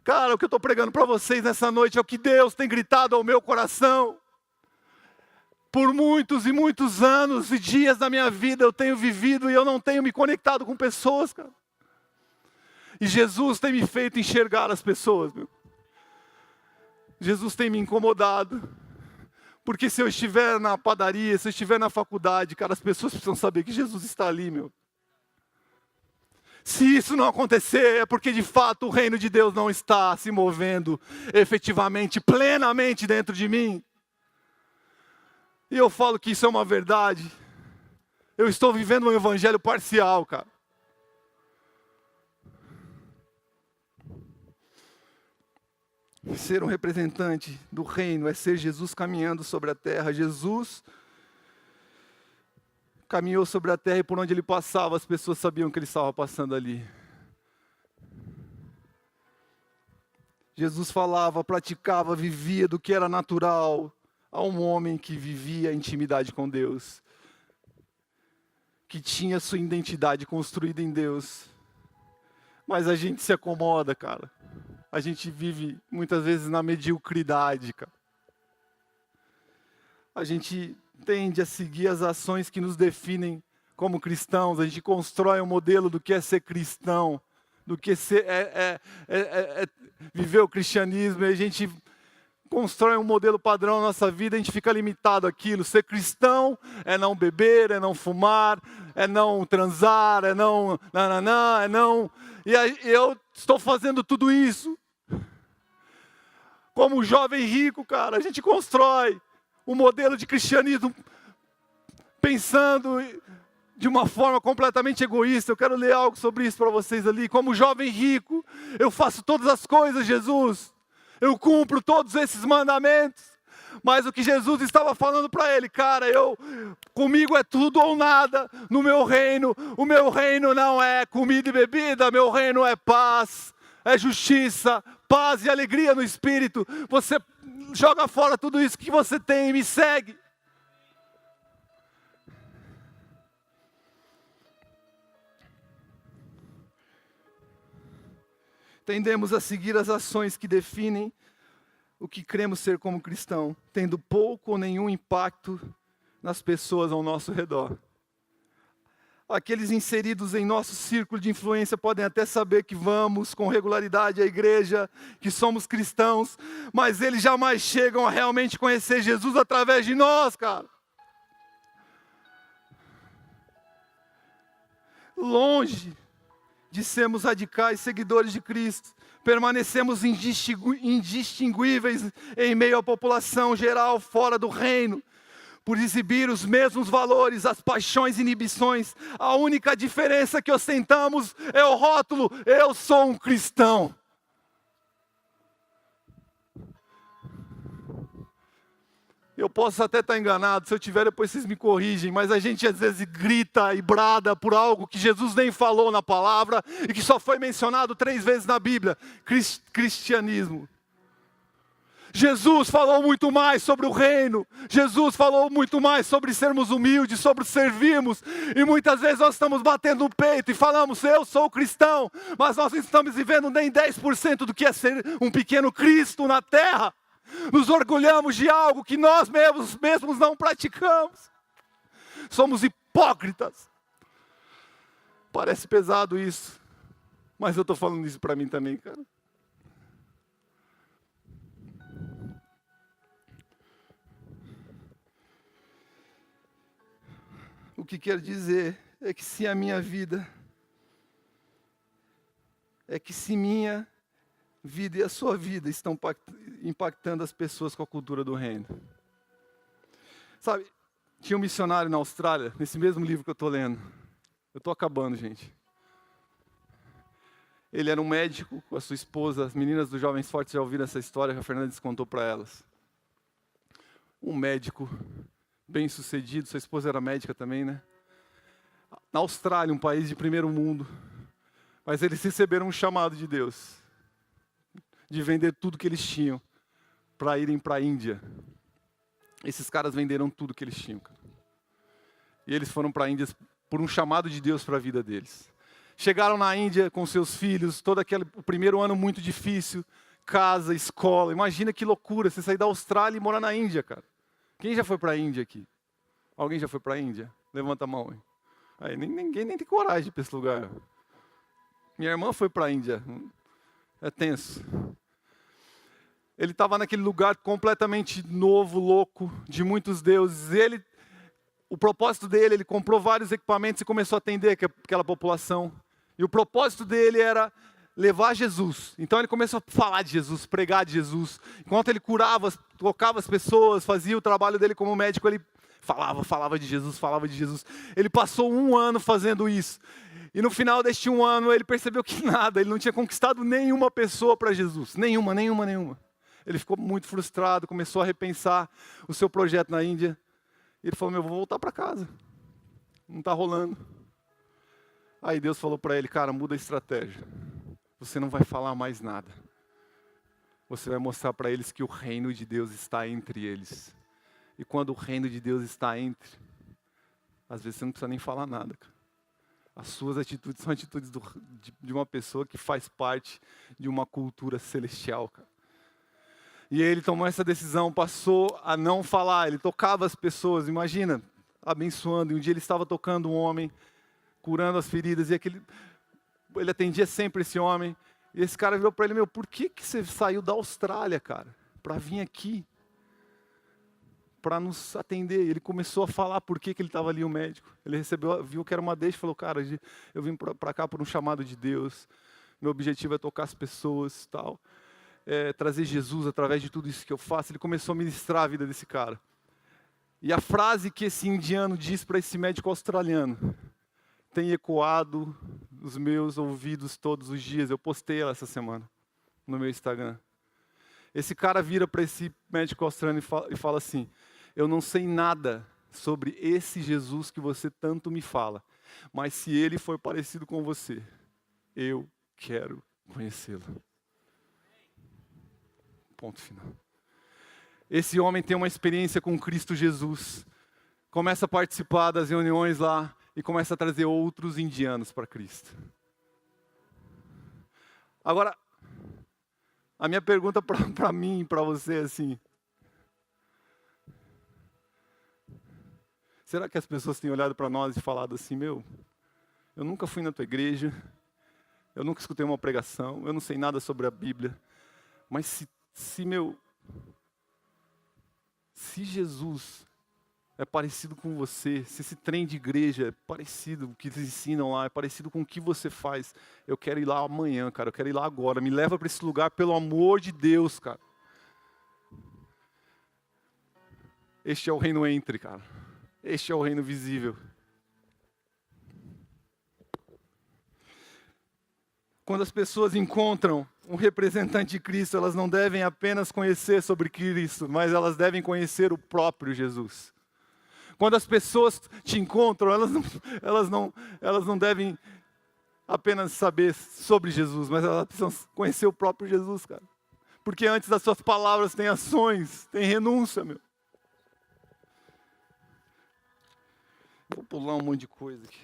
Cara, o que eu estou pregando para vocês nessa noite é o que Deus tem gritado ao meu coração. Por muitos e muitos anos e dias da minha vida eu tenho vivido e eu não tenho me conectado com pessoas, cara. E Jesus tem me feito enxergar as pessoas, meu. Jesus tem me incomodado. Porque se eu estiver na padaria, se eu estiver na faculdade, cara, as pessoas precisam saber que Jesus está ali, meu. Se isso não acontecer, é porque de fato o reino de Deus não está se movendo efetivamente, plenamente dentro de mim. E eu falo que isso é uma verdade. Eu estou vivendo um evangelho parcial, cara. Ser um representante do reino é ser Jesus caminhando sobre a terra. Jesus caminhou sobre a terra e por onde ele passava, as pessoas sabiam que ele estava passando ali. Jesus falava, praticava, vivia do que era natural a um homem que vivia a intimidade com Deus, que tinha sua identidade construída em Deus. Mas a gente se acomoda, cara. A gente vive muitas vezes na mediocridade, cara. A gente tende a seguir as ações que nos definem como cristãos. A gente constrói um modelo do que é ser cristão, do que viver o cristianismo. E a gente constrói um modelo padrão na nossa vida, a gente fica limitado àquilo. Ser cristão é não beber, é não fumar, é não transar, é não... é não... E eu estou fazendo tudo isso. Como jovem rico, cara, a gente constrói um modelo de cristianismo pensando de uma forma completamente egoísta. Eu quero ler algo sobre isso para vocês ali. Como jovem rico, eu faço todas as coisas, Jesus. Eu cumpro todos esses mandamentos. Mas o que Jesus estava falando para ele, cara, comigo é tudo ou nada no meu reino. O meu reino não é comida e bebida, meu reino é paz, é justiça, paz e alegria no Espírito. Você joga fora tudo isso que você tem e me segue. Tendemos a seguir as ações que definem o que cremos ser como cristão, tendo pouco ou nenhum impacto nas pessoas ao nosso redor. Aqueles inseridos em nosso círculo de influência podem até saber que vamos com regularidade à igreja, que somos cristãos, mas eles jamais chegam a realmente conhecer Jesus através de nós, cara. Longe de sermos radicais seguidores de Cristo, permanecemos indistinguíveis em meio à população geral fora do reino, por exibir os mesmos valores, as paixões e inibições. A única diferença que ostentamos é o rótulo: eu sou um cristão. Eu posso até estar enganado, se eu tiver depois vocês me corrigem, mas a gente às vezes grita e brada por algo que Jesus nem falou na palavra e que só foi mencionado 3 vezes na Bíblia: cristianismo. Jesus falou muito mais sobre o reino, Jesus falou muito mais sobre sermos humildes, sobre servirmos, e muitas vezes nós estamos batendo no peito e falamos: eu sou cristão, mas nós não estamos vivendo nem 10% do que é ser um pequeno Cristo na terra. Nos orgulhamos de algo que nós mesmos não praticamos. Somos hipócritas. Parece pesado isso, mas eu estou falando isso para mim também, cara. O que quer dizer é que se minha vida e a sua vida estão impactando as pessoas com a cultura do reino. Sabe, tinha um missionário na Austrália, nesse mesmo livro que eu estou lendo. Eu estou acabando, gente. Ele era um médico com a sua esposa. As meninas do Jovens Fortes já ouviram essa história que a Fernandes contou para elas. Um médico bem sucedido, sua esposa era médica também, né? na Austrália, um país de primeiro mundo. Mas eles receberam um chamado de Deus, de vender tudo que eles tinham, para irem para a Índia. Esses caras venderam tudo que eles tinham, cara. E eles foram para a Índia por um chamado de Deus para a vida deles. Chegaram na Índia com seus filhos, o primeiro ano muito difícil, casa, escola. Imagina que loucura, você sair da Austrália e morar na Índia, cara. Quem já foi para a Índia aqui? Alguém já foi para a Índia? Levanta a mão aí. Aí ninguém nem tem coragem de ir para esse lugar. Minha irmã foi para a Índia. É tenso. Ele estava naquele lugar completamente novo, louco, de muitos deuses. O propósito dele, ele comprou vários equipamentos e começou a atender aquela população. E o propósito dele era levar Jesus. Então ele começou a falar de Jesus, pregar de Jesus. Enquanto ele curava, tocava as pessoas, fazia o trabalho dele como médico, ele falava de Jesus, falava de Jesus. Ele passou 1 ano fazendo isso. E no final deste 1 ano, ele percebeu que nada, ele não tinha conquistado nenhuma pessoa para Jesus. Nenhuma. Ele ficou muito frustrado, começou a repensar o seu projeto na Índia. E ele falou, vou voltar para casa. Não está rolando. Aí Deus falou para ele, cara, muda a estratégia. Você não vai falar mais nada. Você vai mostrar para eles que o reino de Deus está entre eles. E quando o reino de Deus está entre, às vezes você não precisa nem falar nada, cara. As suas atitudes são atitudes de uma pessoa que faz parte de uma cultura celestial, cara. E ele tomou essa decisão, passou a não falar, ele tocava as pessoas, imagina, abençoando. E um dia ele estava tocando um homem, curando as feridas, e ele atendia sempre esse homem. E esse cara virou para ele, por que você saiu da Austrália, cara, para vir aqui? Para nos atender. Ele começou a falar por que ele estava ali, o médico. Ele viu que era uma deixa e falou, cara, eu vim para cá por um chamado de Deus. Meu objetivo é tocar as pessoas, tal. Trazer Jesus através de tudo isso que eu faço. Ele começou a ministrar a vida desse cara. E a frase que esse indiano diz para esse médico australiano tem ecoado nos meus ouvidos todos os dias. Eu postei ela essa semana no meu Instagram. Esse cara vira para esse médico australiano e fala assim, eu não sei nada sobre esse Jesus que você tanto me fala, mas se ele for parecido com você, eu quero conhecê-lo. Ponto final. Esse homem tem uma experiência com Cristo Jesus, começa a participar das reuniões lá e começa a trazer outros indianos para Cristo. Agora, a minha pergunta para mim e para você é assim, será que as pessoas têm olhado para nós e falado assim, eu nunca fui na tua igreja, eu nunca escutei uma pregação, eu não sei nada sobre a Bíblia, mas se Jesus é parecido com você, se esse trem de igreja é parecido, o que eles ensinam lá, é parecido com o que você faz, eu quero ir lá amanhã, cara, eu quero ir lá agora, me leva para esse lugar, pelo amor de Deus, cara. Este é o reino entre, cara. Este é o reino visível. Quando as pessoas encontram um representante de Cristo, elas não devem apenas conhecer sobre Cristo, mas elas devem conhecer o próprio Jesus. Quando as pessoas te encontram, elas não devem apenas saber sobre Jesus, mas elas precisam conhecer o próprio Jesus, cara. Porque antes das suas palavras tem ações, tem renúncia, meu. Vou pular um monte de coisa aqui.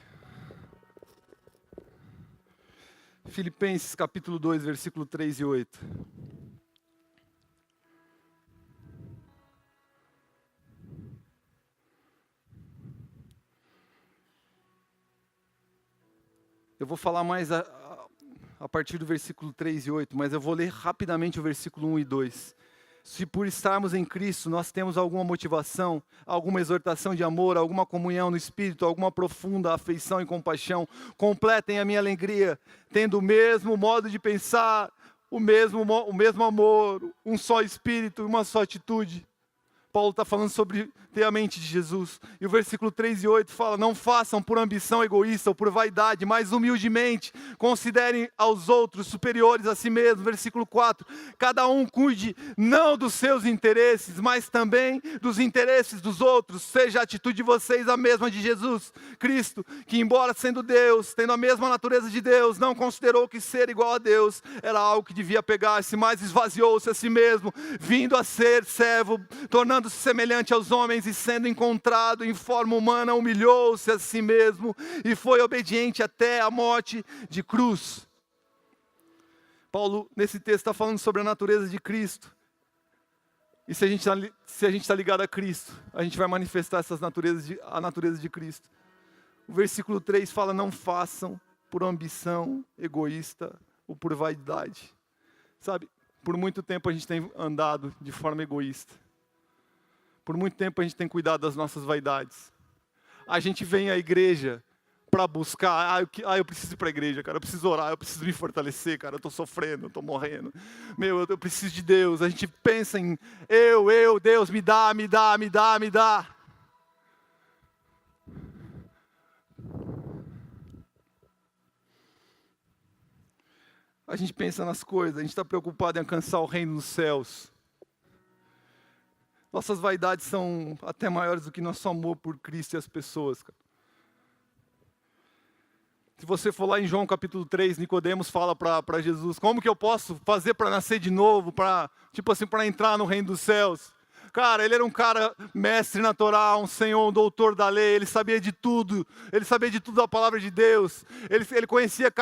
Filipenses capítulo 2, versículo 3 e 8. Eu vou falar mais a partir do versículo 3 e 8, mas eu vou ler rapidamente o versículo 1 e 2. Se por estarmos em Cristo nós temos alguma motivação, alguma exortação de amor, alguma comunhão no Espírito, alguma profunda afeição e compaixão, completem a minha alegria, tendo o mesmo modo de pensar, o mesmo amor, um só Espírito, uma só atitude. Paulo está falando sobre ter a mente de Jesus. E o versículo 3 e 8 fala: não façam por ambição egoísta ou por vaidade, mas humildemente considerem aos outros superiores a si mesmos. Versículo 4: cada um cuide não dos seus interesses, mas também dos interesses dos outros. Seja a atitude de vocês a mesma de Jesus Cristo, que embora sendo Deus, tendo a mesma natureza de Deus, não considerou que ser igual a Deus era algo que devia pegar-se, mas esvaziou-se a si mesmo, vindo a ser servo, tornando-se semelhante aos homens e sendo encontrado em forma humana, humilhou-se a si mesmo e foi obediente até a morte de cruz. Paulo, nesse texto, está falando sobre a natureza de Cristo. E se a gente está ligado a Cristo, a gente vai manifestar a natureza de Cristo. O versículo 3 fala: não façam por ambição egoísta ou por vaidade. Sabe, por muito tempo a gente tem andado de forma egoísta. Por muito tempo a gente tem cuidado das nossas vaidades. A gente vem à igreja para buscar, eu preciso ir para a igreja, cara, eu preciso orar, eu preciso me fortalecer, cara, eu estou sofrendo, eu estou morrendo. Eu preciso de Deus. A gente pensa em Deus, me dá. A gente pensa nas coisas, a gente está preocupado em alcançar o reino dos céus. Nossas vaidades são até maiores do que nosso amor por Cristo e as pessoas, cara. Se você for lá em João capítulo 3, Nicodemos fala para Jesus: como que eu posso fazer para nascer de novo, para entrar no reino dos céus? Cara, ele era um cara mestre na Torá, um senhor, um doutor da lei, ele sabia de tudo da palavra de Deus, ele conhecia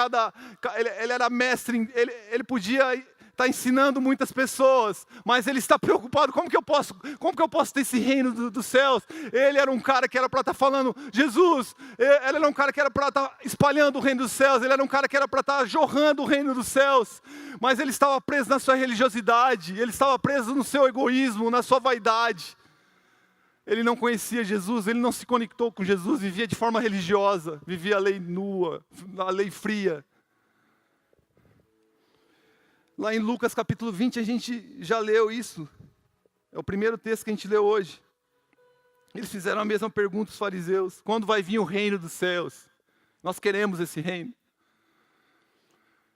ele era mestre, ele podia estar ensinando muitas pessoas, mas ele está preocupado: como que eu posso ter esse reino dos céus? Ele era um cara que era para estar falando Jesus, ele era um cara que era para estar espalhando o reino dos céus, ele era um cara que era para estar jorrando o reino dos céus, mas ele estava preso na sua religiosidade, ele estava preso no seu egoísmo, na sua vaidade. Ele não conhecia Jesus, ele não se conectou com Jesus, vivia de forma religiosa, vivia a lei nua, a lei fria. Lá em Lucas capítulo 20 a gente já leu isso. É o primeiro texto que a gente leu hoje. Eles fizeram a mesma pergunta aos fariseus: quando vai vir o reino dos céus? Nós queremos esse reino.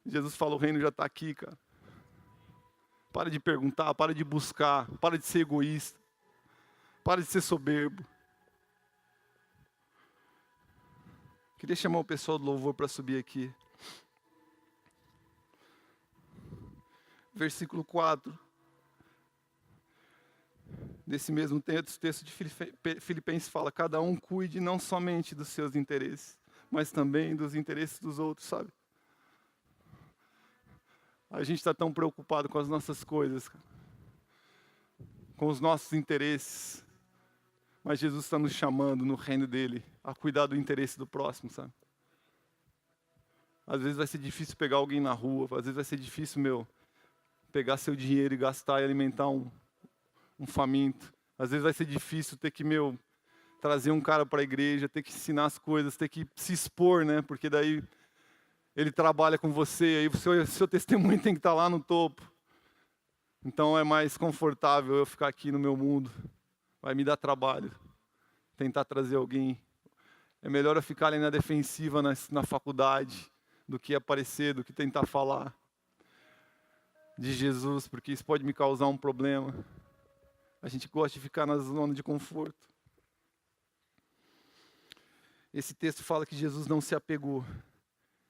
Jesus falou: o reino já está aqui, cara. Para de perguntar, para de buscar, para de ser egoísta, para de ser soberbo. Queria chamar o pessoal do louvor para subir aqui. Versículo 4. Desse mesmo texto de Filipenses fala: cada um cuide não somente dos seus interesses, mas também dos interesses dos outros, sabe? A gente está tão preocupado com as nossas coisas, com os nossos interesses, mas Jesus está nos chamando no reino dele a cuidar do interesse do próximo, sabe? Às vezes vai ser difícil pegar alguém na rua, às vezes vai ser difícil, pegar seu dinheiro e gastar e alimentar um faminto. Às vezes vai ser difícil ter que, trazer um cara para a igreja, ter que ensinar as coisas, ter que se expor, né? Porque daí ele trabalha com você, aí o seu testemunho tem que estar lá no topo. Então é mais confortável eu ficar aqui no meu mundo. Vai me dar trabalho tentar trazer alguém. É melhor eu ficar ali na defensiva na faculdade do que aparecer, do que tentar falar de Jesus, porque isso pode me causar um problema. A gente gosta de ficar na zona de conforto. Esse texto fala que Jesus não se apegou,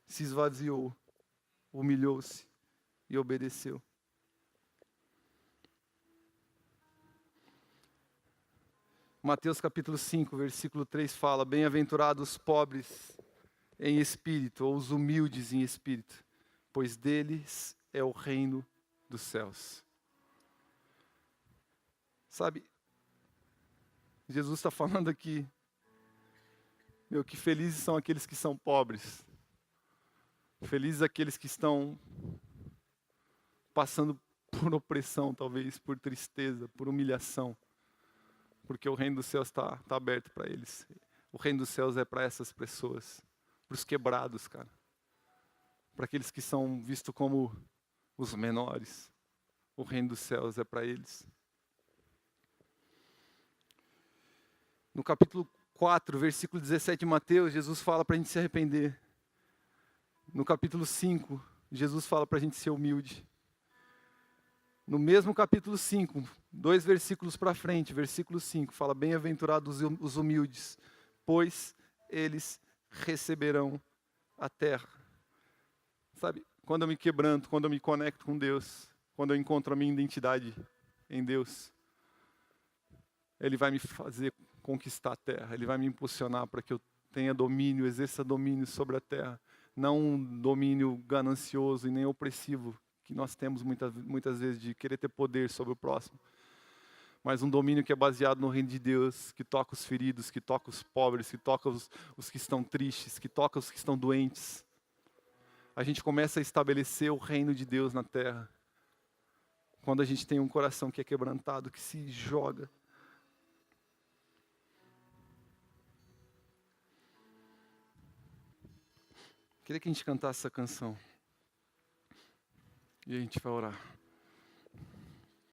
se esvaziou, humilhou-se e obedeceu. Mateus capítulo 5, versículo 3 fala: bem-aventurados os pobres em espírito, ou os humildes em espírito, pois deles é o reino dos céus. Sabe, Jesus está falando aqui, que felizes são aqueles que são pobres. Felizes aqueles que estão passando por opressão, talvez, por tristeza, por humilhação. Porque o reino dos céus está aberto para eles. O reino dos céus é para essas pessoas, para os quebrados, cara. Para aqueles que são vistos como os menores. O reino dos céus é para eles. No capítulo 4, versículo 17 de Mateus, Jesus fala para a gente se arrepender. No capítulo 5, Jesus fala para a gente ser humilde. No mesmo capítulo 5, 2 versículos para frente, versículo 5, fala: bem-aventurados os humildes, pois eles receberão a terra. Sabe, quando eu me quebranto, quando eu me conecto com Deus, quando eu encontro a minha identidade em Deus, Ele vai me fazer conquistar a terra, Ele vai me impulsionar para que eu tenha domínio, exerça domínio sobre a terra. Não um domínio ganancioso e nem opressivo, que nós temos muitas vezes de querer ter poder sobre o próximo. Mas um domínio que é baseado no reino de Deus, que toca os feridos, que toca os pobres, que toca os que estão tristes, que toca os que estão doentes. A gente começa a estabelecer o reino de Deus na terra. Quando a gente tem um coração que é quebrantado, que se joga. Queria que a gente cantasse essa canção. E a gente vai orar.